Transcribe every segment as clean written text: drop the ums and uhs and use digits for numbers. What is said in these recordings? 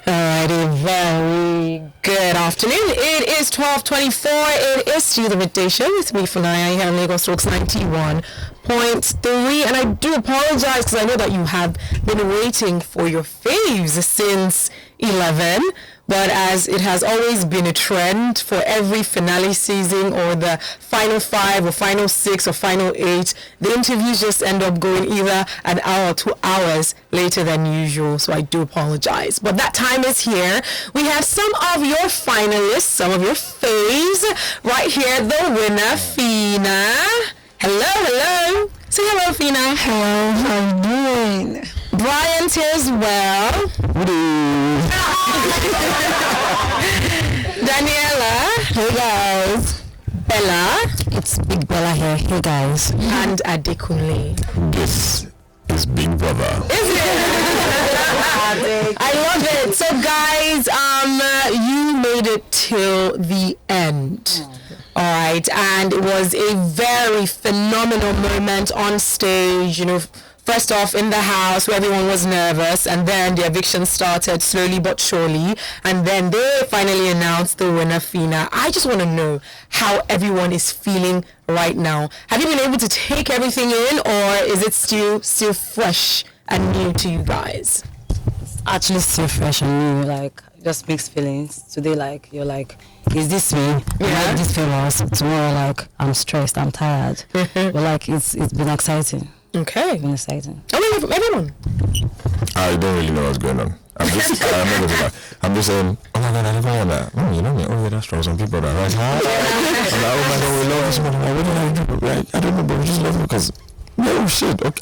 Alrighty, very good afternoon. It is 12:24. It is still the midday show with me, Phyna, here on Lagos Strokes 91.3. And I do apologize because I know that you have been waiting for your faves since 11. But as it has always been a trend for every finale season or the final 5 or final 6 or final 8, the interviews just end up going either an hour or 2 hours later than usual. So I do apologize. But that time is here. We have some of your finalists, some of your faves right here. The winner, Phyna. Hello. Say hello, Phyna. Hello, how are you doing? Bryant here as well. Daniella. Hey guys. Bella. It's Big Bella here. Hey guys. And Adekunle. This is Big Brother. Is it? I love it. So guys, you made it till the end. Alright, and it was a very phenomenal moment on stage, first off in the house where everyone was nervous, and then the eviction started slowly but surely, and then they finally announced the winner, Phyna. I just want to know how everyone is feeling right now. Have you been able to take everything in, or is it still fresh and new to you guys? Actually still fresh and new, like just mixed feelings. Today you're like, is this me? Yeah. Like this famous. Tomorrow I'm stressed, I'm tired. But it's been exciting. Okay. It's been exciting. Everyone. I don't really know what's going on. I'm just saying, oh my god, I never heard that. That's from some people that are like, hi. I'm like, oh my god, we love this one. What did I do? Like, I don't know, but we just love it because, oh shit, okay.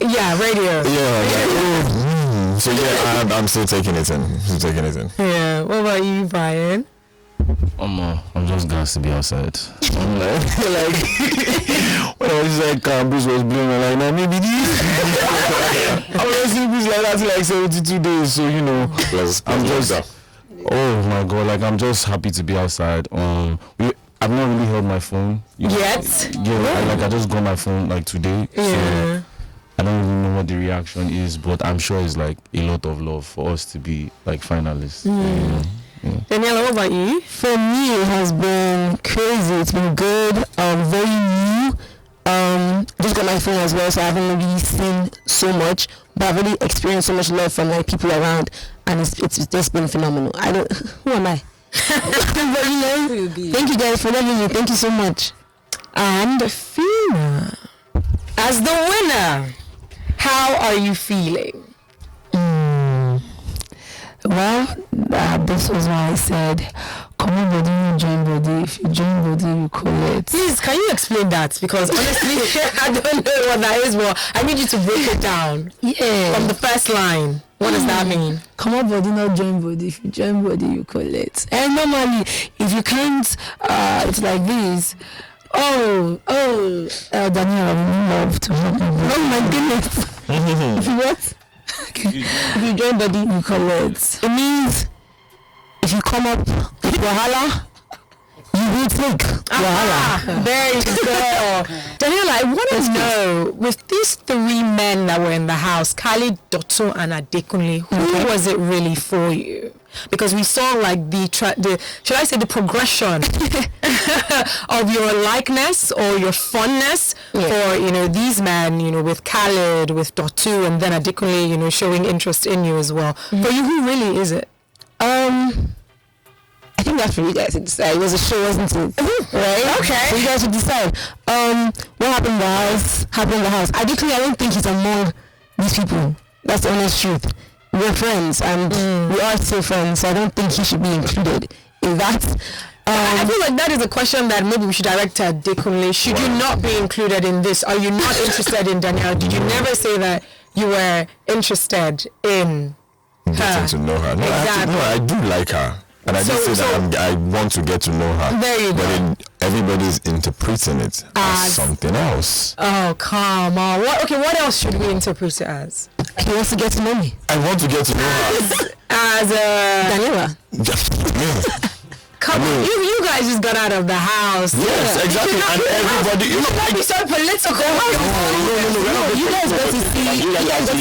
Yeah, radio. Yeah, so yeah, I'm still taking it in. Yeah, what about you, Brian? I'm just glad to be outside. I'm like when I was like Bruce was blowing, I'm like, no, maybe this. I was seeing Bruce like that for like 72 days, so I'm just oh my god, I'm just happy to be outside. I've not really held my phone yet. I just got my phone today. Yeah. So I don't really know what the reaction is, but I'm sure it's a lot of love for us to be finalists. Yeah. Daniella, what about you? For me, it has been crazy. It's been good, very new. Just got my phone as well, so I haven't really seen so much, but I've really experienced so much love from people around, and it's just been phenomenal. Who am I? But thank you guys for loving me. Thank you so much. And Phyna, as the winner, how are you feeling? Well, this was why I said, come on body, you join body. If you join body, you collect. Please, can you explain that? Because honestly, I don't know what that is, but I need you to break it down. Yeah. From the first line. What does that mean? Come on body, not join body. If you join body, you collect. And normally, if you can't, it's like this. Daniella, we love to help you. Oh my goodness. If you what? If you join body, you collect. It means if you come up with Wahala, you will take Wahala. There you go. Daniella, I want to know, with these 3 men that were in the house, Khalid, Dotun, and Adekunle, who was it really for you? Because we saw the progression of your likeness or your fondness for these men, with Khalid, with Dotu, and then Adekunle, showing interest in you as well. For you, who really is it? I think that's for you guys to decide. It was a show, wasn't it? Right? Okay. So you guys should decide. What happened in the house? Adekunle, I don't think he's among these people. That's the honest truth. We're friends, and we are still friends, so I don't think he should be included in that. I feel like that is a question that maybe we should direct to Adekunle. Should you not be included in this? Are you not interested in Danielle? Did you never say that you were interested in getting to know her? No, exactly. I do like her. And I did say that I want to get to know her. There you go. But everybody's interpreting it as something else. Oh, come on. What else should we interpret it as? He wants to get to know me. I want to get to know her. As Daniella. Come on, you guys just got out of the house. Yes, exactly. And everybody, you might be so political. No, you guys got to see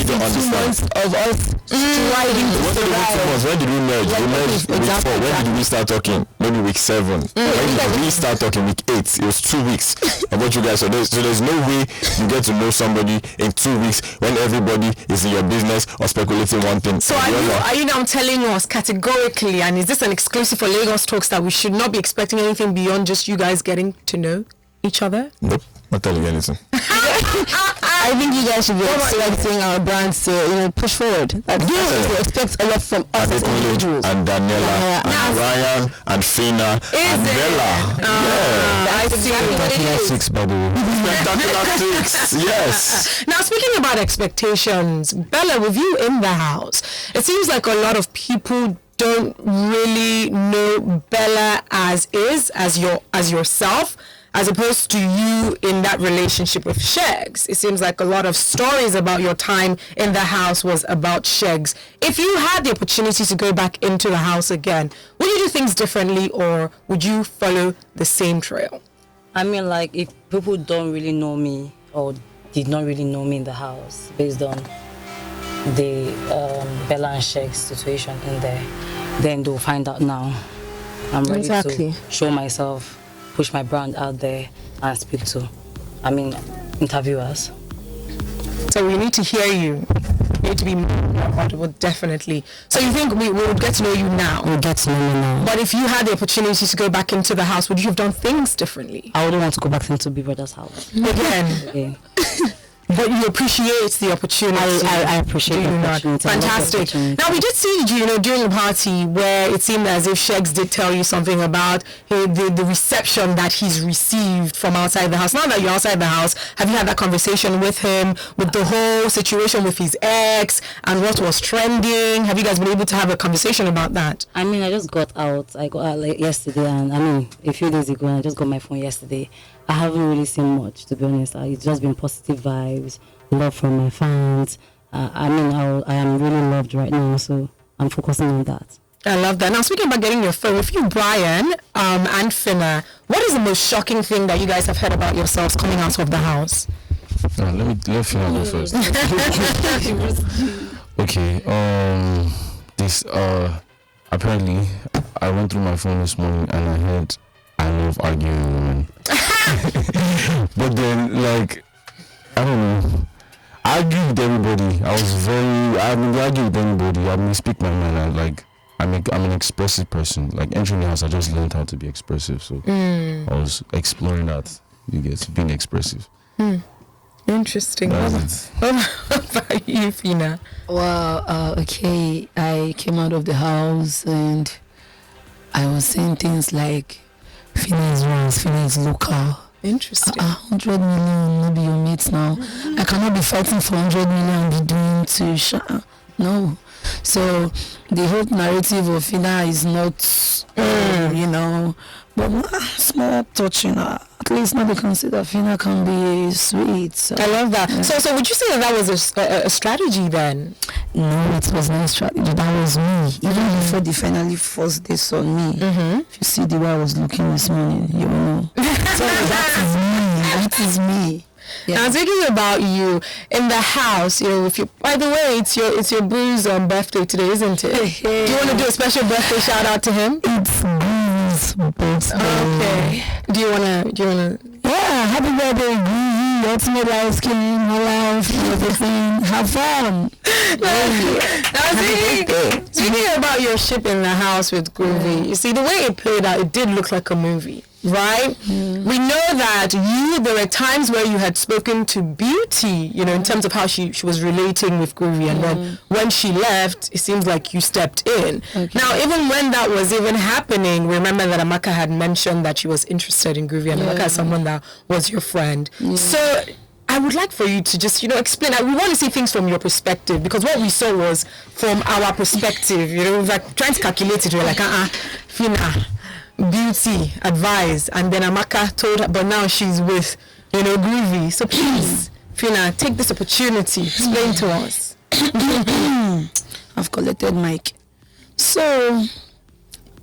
2 months of us striding What did we do? When did we merge? We merged week 4. When did we start talking? Maybe week 7. When did we start talking? Week 8. It was 2 weeks. About you guys. So there's no way you get to know somebody in 2 weeks when everybody is in your business or speculating one thing. So are you now telling us categorically, and is this an exclusive for Lagos Talks, that we should not be expecting anything beyond just you guys getting to know each other? Nope. Not telling you anything. I think you guys should be expecting our brands to push forward. We expect a lot from us as individuals. And Daniella and Ryan and Phyna and Bella. I see what it is. 6, by the way. Spectacular 6. Yes. Now, speaking about expectations, Bella, with you in the house, it seems like a lot of people don't really know Bella as yourself, as opposed to you in that relationship with Sheggz. It seems like a lot of stories about your time in the house was about Sheggz. If you had the opportunity to go back into the house again, would you do things differently, or would you follow the same trail? I mean, like, if people don't really know me or did not really know me in the house based on the Bella and Sheggz situation in there, then they'll find out now. I'm ready to show myself, push my brand out there, and speak to, interviewers. So we need to hear you. You need to be more audible, definitely. So you think we will get to know you now? We'll get to know me now. But if you had the opportunity to go back into the house, would you have done things differently? I wouldn't want to go back into Big Brother's house. Again. But you appreciate the opportunity. I appreciate the opportunity. Fantastic. Now, we did see you, during the party where it seemed as if Sheggz did tell you something about the reception that he's received from outside the house. Now that you're outside the house, have you had that conversation with him, with the whole situation with his ex and what was trending? Have you guys been able to have a conversation about that? I just got out. I got out yesterday, and a few days ago, and I just got my phone yesterday. I haven't really seen much, to be honest. It's just been positive vibes, love from my fans. I am really loved right now, so I'm focusing on that. I love that. Now, speaking about getting your phone, with you, Brian and Phyna, what is the most shocking thing that you guys have heard about yourselves coming out of the house? Let Phyna go first. Okay. This apparently I went through my phone this morning and I heard I love arguing with women. But then, I don't know. I argue with everybody. I argue with anybody. I speak my mind. I'm an expressive person. Entering the house, I just learned how to be expressive. So I was exploring that. You get being expressive. Interesting. What about you, Phyna? Well, okay. I came out of the house and I was saying things like, Phyna is local. Interesting. 100 million, maybe your mates now. I cannot be fighting for 100 million and be doing to no. So the whole narrative of Phyna is not, but small touching. At least now they consider Phyna can be sweet. So. I love that. Yeah. So would you say that was a strategy then? No, it was not a strategy. That was me. Even before they finally forced this on me. If you see the way I was looking this morning, you will know. So that is me. Yeah. Now, speaking about you in the house, if you, by the way, it's your Boo's birthday today, isn't it? Do you want to do a special birthday shout out to him? It's Boo's birthday. Okay. Do you wanna? Yeah, happy birthday, Groovy. Ultimate life skin, my life, everything. Have fun. Now, speaking about your ship in the house with Groovy, you see the way it played out, it did look like a movie. Right? We know that there were times where you had spoken to Beauty, in terms of how she was relating with Groovy, and then when she left, it seems like you stepped in. Okay. Now, even when that was even happening, remember that Amaka had mentioned that she was interested in Groovy, and Amaka is someone that was your friend. So I would like for you to just, explain. We want to see things from your perspective, because what we saw was from our perspective. Trying to calculate it, we're like, Phyna, Beauty advised, and then Amaka told her, but now she's with Groovy. So please, Phyna, take this opportunity, explain to us. I've collected mic. So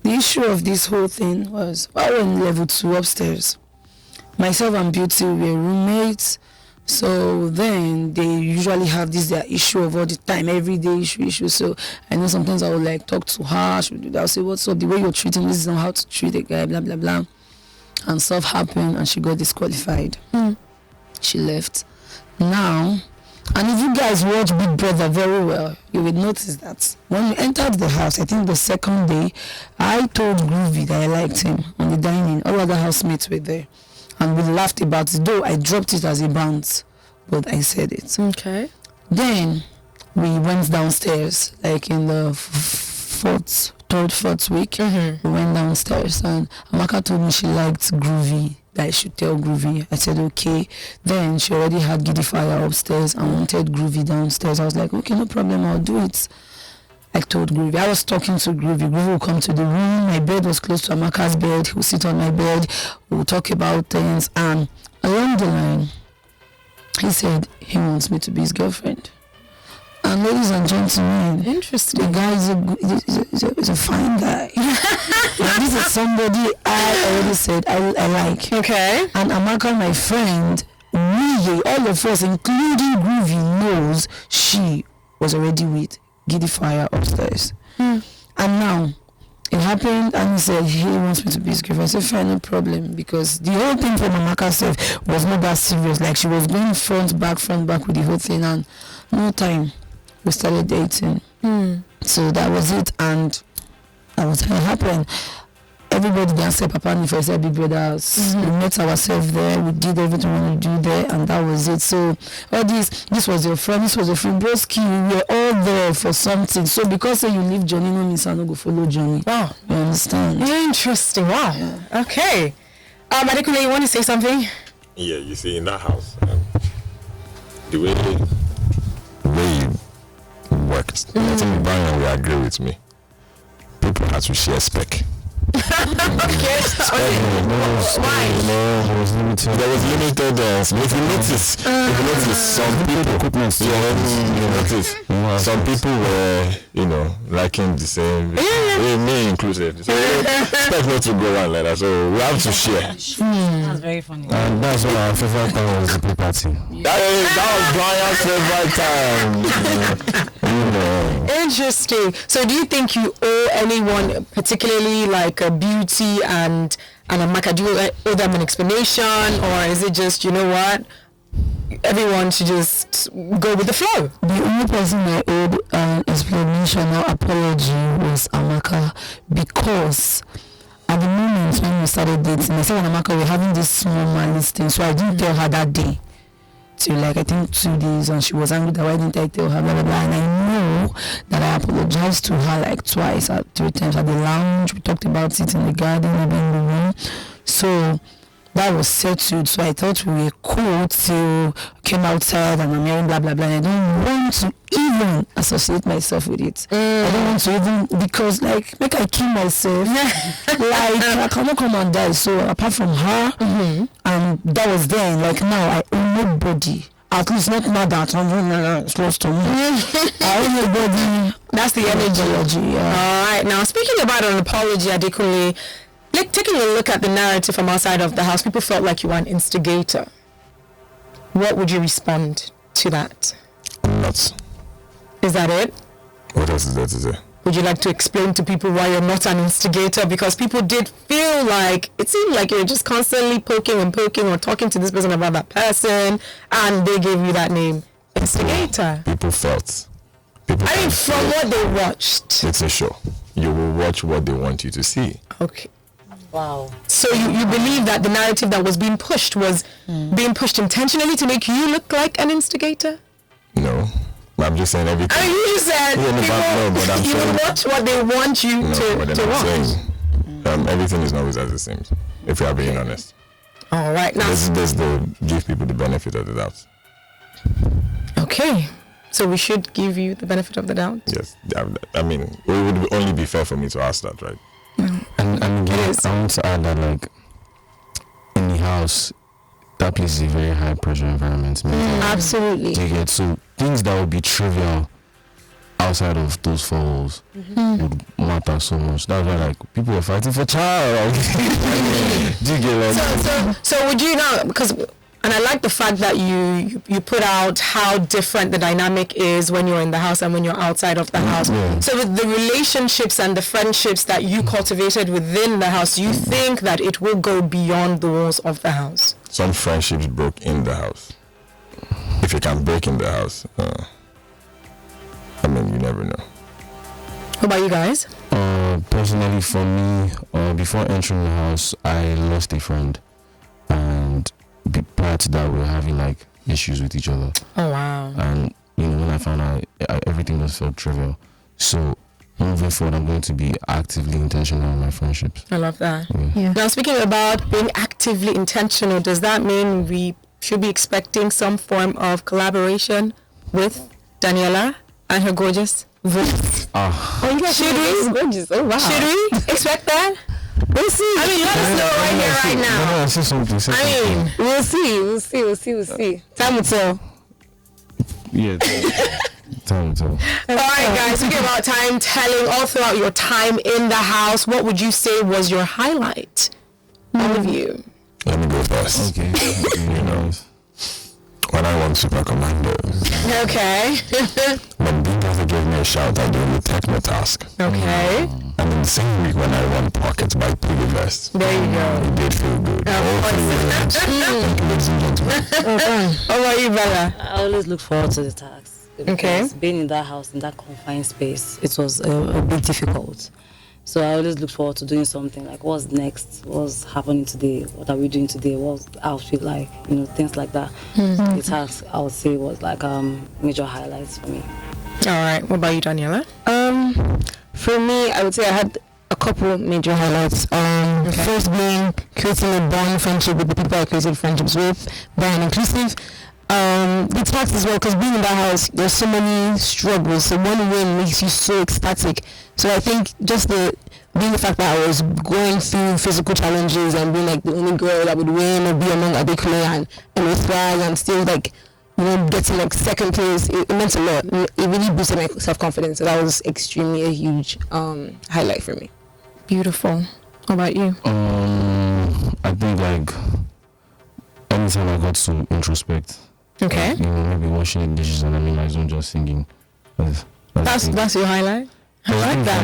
the issue of this whole thing was, while we're in level 2 upstairs, myself and Beauty were roommates, So then they usually have this their issue of all the time, everyday issue. So I know sometimes I would like talk to her, she would do that. I'll say, what's up, the way you're treating this is not how to treat a guy, blah blah blah. And stuff happened and she got disqualified. She left. Now, and if you guys watch Big Brother very well, you will notice that when we entered the house, I think the second day, I told Groovy that I liked him on the dining. All other housemates were there. And we laughed about it, though I dropped it as a bounce, but I said it. Okay. Then we went downstairs, like in the third, fourth week. We went downstairs and Amaka told me she liked Groovy, that I should tell Groovy. I said, okay. Then she already had Giddy Fire upstairs and wanted Groovy downstairs. I was like, okay, no problem, I'll do it. I told Groovy. I was talking to Groovy. Groovy will come to the room. My bed was close to Amaka's bed. He will sit on my bed. We'll talk about things. And along the line, he said he wants me to be his girlfriend. And ladies and gentlemen, interesting. The guy is a fine guy. And this is somebody I already said I like. Okay. And Amaka, my friend, we, all of us, including Groovy, knows she was already with Giddy Fire upstairs. And now it happened and he said he wants me to be his girlfriend. I said fine, no problem, because the whole thing from Amaka self was not that serious. Like she was going front back with the whole thing, and no time we started dating. So that was it, and that was how it happened. Everybody danced Papa and for a Big Brother house. We met ourselves there, we did everything we wanted to do there, and that was it. So all this was your friend, this was your friend, broski, we were all there for something. So because you leave Johnny, no means I no go follow Johnny. Wow. You understand? Interesting. Wow. Yeah. Okay. Adekunle, you want to say something? Yeah, you see, in that house, the way it works, I think Brian will agree with me. People have to share spec. Why? There was limited. If you notice, some people, some people were, liking the same. Me included. So expect not to go on like that. So we have to share. That's very funny. And that's what our favorite time was the pool party. That was Brian's favorite time. Interesting. So do you think you owe anyone, particularly like a Beauty and Amaka, do you owe them an explanation, or is it just, you know what, everyone should just go with the flow? The only person I owed an explanation or apology was Amaka, because at the moment when we started dating, myself and Amaka were having this small malice thing, so I didn't tell her that day. Till I think 2 days, and she was angry that why didn't I tell her, blah blah blah. And I know that I apologized to her like twice or 3 times at the lounge. We talked about it in the garden, maybe in the room. So that was settled. So I thought we were cool till I came outside and I'm hearing blah blah blah. And I don't want to even associate myself with it. I don't want to even, because like make I kill myself. Like I cannot come and die. So apart from her, and that was then. Like now I owe nobody. At least not now that it's close to me. I owe nobody. That's the energy. Yeah. All right. Now speaking about an apology, Adekunle, like taking a look at the narrative from outside of the house, people felt like you were an instigator. What would you respond to that? I'm not. Is that it? What else is there to say? Would you like to explain to people why you're not an instigator? Because people did feel like, it seemed like you're just constantly poking or talking to this person about that person, and they gave you that name, instigator. People felt. From what they watched. It's a show. You will watch what they want you to see. Okay. Wow. So you believe that the narrative that was being pushed was being pushed intentionally to make you look like an instigator? No. I'm just saying everything. I mean, you said you will watch what they want you to watch. Everything is not always as it seems, if you are being honest. All right. Now, there's the give people the benefit of the doubt. Okay. So we should give you the benefit of the doubt? Yes. I mean, it would only be fair for me to ask that, right? And again, I want to add that, like, in the house, that place is a very high pressure environment. Absolutely. You get, so things that would be trivial outside of those four walls would matter so much. That's why, like, people are fighting for child. Like, do you get, like, so would you not, because And I like the fact that you put out how different the dynamic is when you're in the house and when you're outside of the house. So with the relationships and the friendships that you cultivated within the house, you think that it will go beyond the walls of the house? Some friendships broke in the house. If you can break in the house, I mean, you never know. What about you guys? Personally, for me, before entering the house, I lost a friend, and prior to that, we were having like issues with each other. Oh wow! And when I found out, everything just felt trivial. So moving forward, I'm going to be actively intentional in my friendships. I love that. Yeah. Now, speaking about being actively intentional, does that mean we should be expecting some form of collaboration with Daniella and her gorgeous voice? Oh, you guys Should we? gorgeous. Oh wow. Should we expect that? We'll see. I mean, let us know right here, right now. I see something. I mean, We'll see. Time will tell. Yeah. Time. all right, guys. Speaking about time telling, all throughout your time in the house, what would you say was your highlight? All of you. Let me go first. Okay. When I won Super Commandos, Okay. when Bingaza gave me a shout out during the techno task, Okay. and in the same week when I won Pockets by Piggy Vest, There you go. it did feel good. All 3 events. Thank you, ladies and gentlemen. How about you, Bella? I always look forward to the task. Okay. Because being in that house, in that confined space, it was a bit difficult. So I always look forward to doing something like what's next, what's happening today, what are we doing today, what's the outfit like, things like that. The task, I would say, was like major highlights for me. All right. What about you, Daniella? For me, I would say I had a couple major highlights. First being creating a bond friendship with the people I created friendships with, being inclusive. The task as well, because being in that house, there's so many struggles. So one win makes you so ecstatic. So I think just being the fact that I was going through physical challenges and being like the only girl that would win or be among Adekunle and with flag and still like getting like second place, it meant a lot. It really boosted my self-confidence. So that was extremely a huge highlight for me. Beautiful. How about you? I think like anytime I got to introspect. Okay. Maybe washing the dishes and I mean, not just singing. That's your highlight. I like that.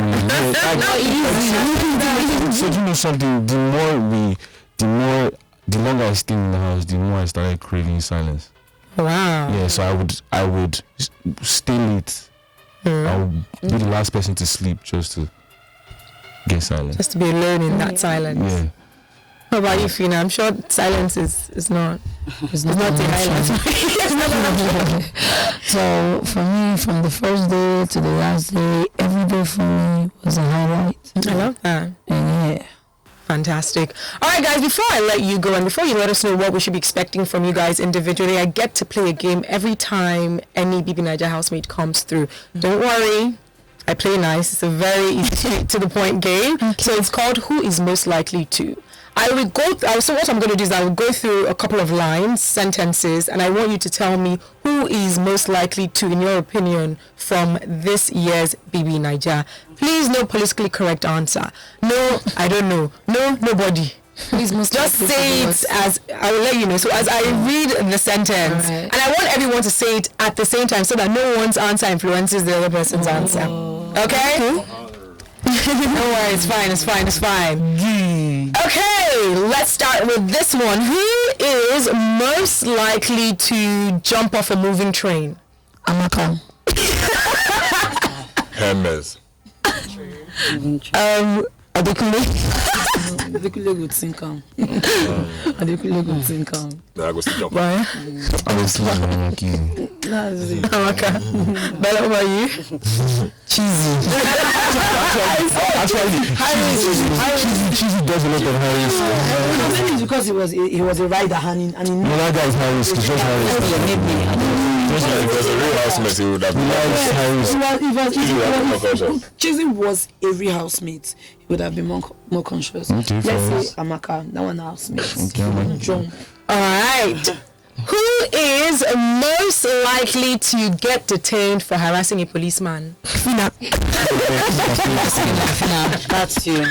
So something. The longer I stay in the house, the more I started craving silence. Wow. Yeah. So I would stay late. I would be the last person to sleep just to get silence. Just to be alone in that silence. Yeah. How about you, Phyna? I'm sure silence is not the highlight. So for me, from the first day to the last day, every day for me was a highlight. I love that. And yeah. Fantastic. All right, guys, before I let you go and before you let us know what we should be expecting from you guys individually, I get to play a game every time any BBNaija housemate comes through. Don't worry. I play nice. It's a very easy, straight to the point game. So it's called Who is Most Likely To. So what I'm going to do is I will go through a couple of lines, sentences, and I want you to tell me who is most likely to, in your opinion, from this year's BBNaija. Please, no politically correct answer. No, I don't know. No, nobody. Just say it as I will let you know. So as I read the sentence, right. and I want everyone to say it at the same time so that no one's answer influences the other person's answer. Okay? Don't worry, it's fine. Okay, let's start with this one. Who is most likely to jump off a moving train? Amaka. Hermes. Adekunle. Adekunle would think calm. Adekunle would think calm. I go still jump. Why? Honestly, Amaka. Bella, what about you? Cheesy. Cheesy does a lot of high risk. I think it's because he was a rider and he knew. No, that guy is high risk. It's just high risk. If it was a real housemate, he would have been Chasing was a real housemate. He would have been more conscious. Okay, Let's say Amaka, that one housemate. Jump. All right. Who is most likely to get detained for harassing a policeman? Phyna. That's you.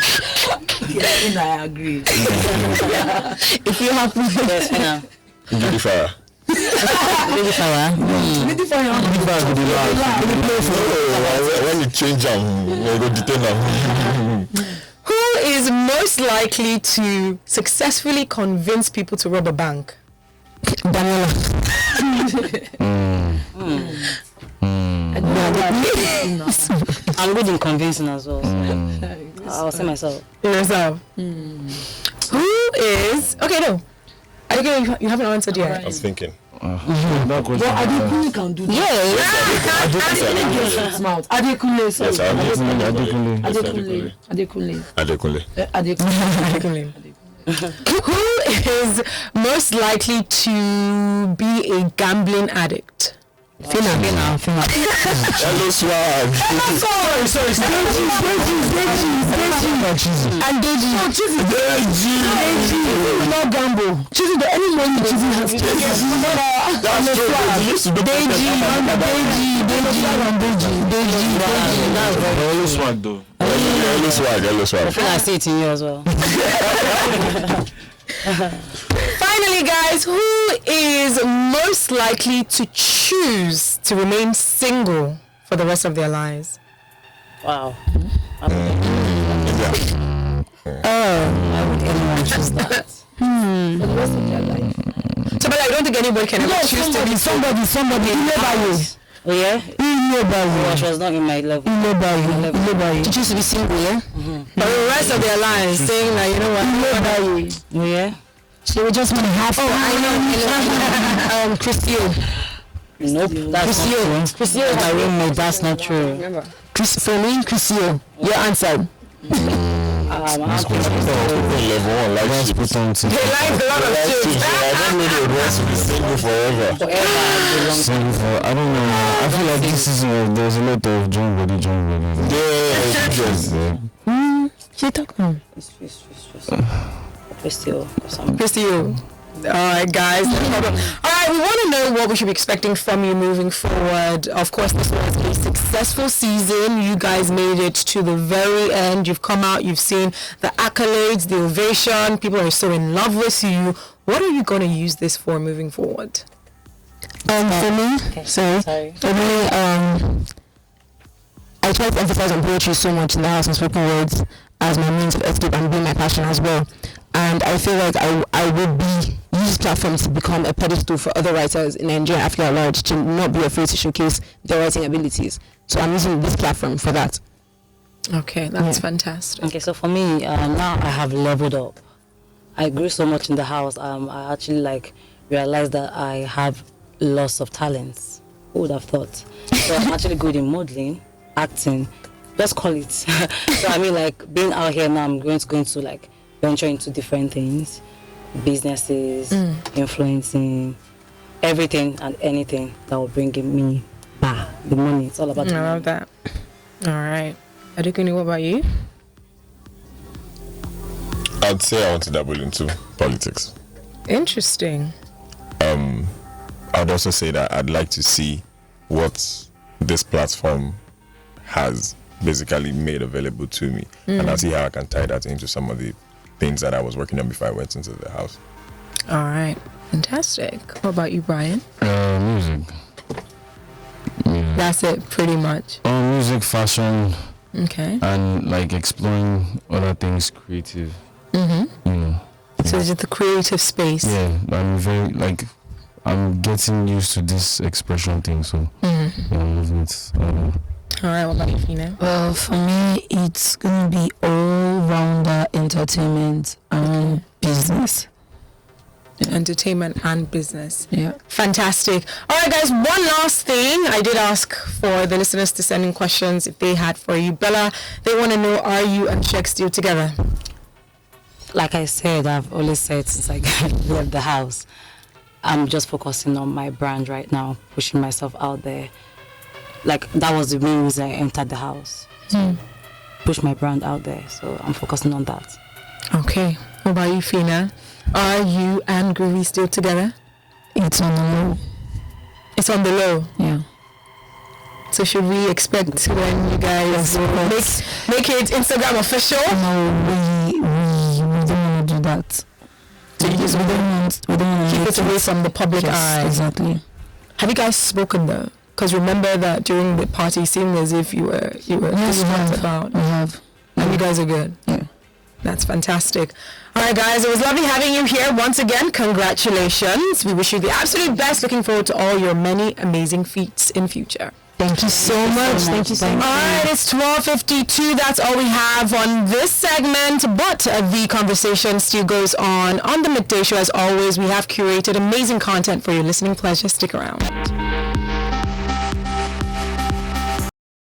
I agree. If you have Yes, Phyna. Judy Fire. Baby fire. When you change them, you go detain them. Who is most likely to successfully convince people to rob a bank? Daniella. I'm good in convincing as well. I'll say myself. Yourself. Who is... Okay, no. Okay, you haven't answered yet. I was thinking. Adekunle can do that. Yeah. Smart. Adekunle, sorry. Yes, Adekunle. Adekunle. Who is most likely to be a gambling addict? Phyna. Hello, swag. Sorry. And Deji. Not gamble. Choosing the only one you choosing has Hello, swag though. Hello, swag. I feel I see it in you as well. Finally, guys, who is most likely to choose to remain single for the rest of their lives? Wow. Why would anyone choose that? For the rest of their life. So, but I don't think anyone can ever choose to be somebody. Oh yeah? Oh, she was not in my level. To choose to be single, yeah? For the rest of their lives, saying that, you know what? Oh yeah? She would just want to have fun. I know. Christio. Nope, that's not true. Christio is my roommate, that's not true. For me, Christio. Your answer. Level 1, like she put on to. They like a lot of shit. I don't know they want to be single forever. Single for, I don't know. I feel like this season there's a lot of joint body. Yeah, She talk now. Christio. Alright, guys. Alright, we want to know what we should be expecting from you moving forward. Of course, this was a successful season. You guys made it to the very end. You've come out, you've seen the accolades, the ovation. People are so in love with you. What are you going to use this for moving forward? For me, sorry. For me, I try to emphasize on poetry so much in the house and spoken words as my means of escape and being my passion as well. And I feel like I would use this platform to become a pedestal for other writers in Nigeria and Africa at large, to not be afraid to showcase their writing abilities. So I'm using this platform for that. Okay, that's fantastic. Okay, so for me, now I have leveled up. I grew so much in the house. I actually realized that I have lots of talents. Who would have thought? So I'm actually good in modeling, acting, let's call it. So I mean, being out here now, I'm going to venture into different things, businesses, influencing, everything and anything that will bring me the money. It's all about the money. I love that. All right. Adekunle, what about you? I'd say I want to dabble into politics. Interesting. I'd also say that I'd like to see what this platform has basically made available to me, and I'll see how I can tie that into some of the things that I was working on before I went into the house. All right, fantastic. What about you, Brian? Music. That's it, pretty much. Music, fashion, Okay. and exploring other things creative. So it's just the creative space. Yeah, I'm very I'm getting used to this expression thing, so yeah, I'm loving it. All right, what about you, Phyna? Well, for me, it's going to be all-rounder entertainment and business. Entertainment and business. Yeah. Fantastic. All right, guys, one last thing. I did ask for the listeners to send in questions if they had for you. Bella, they want to know, are you and Sheggz still together? Like I said, I've always said since I left the house, I'm just focusing on my brand right now, pushing myself out there. That was the main reason I entered the house. Push my brand out there, so I'm focusing on that. Okay. What about you, Phyna? Are you and Groovy still together? It's on the low. It's on the low. Yeah. So should we expect when you guys make it Instagram official? No, we don't want to do that. So you just we don't want keep it away from the public eye. Exactly. Have you guys spoken though? Because remember that during the party, it seemed as if you were distraught about. We have. And you guys are good. Yeah. That's fantastic. All right, guys, it was lovely having you here once again. Congratulations. We wish you the absolute best. Looking forward to all your many amazing feats in future. Thank you so much. Thank you so much. All right, it's 12:52. That's all we have on this segment, but the conversation still goes on the Midday Show. As always, we have curated amazing content for your listening pleasure. Stick around.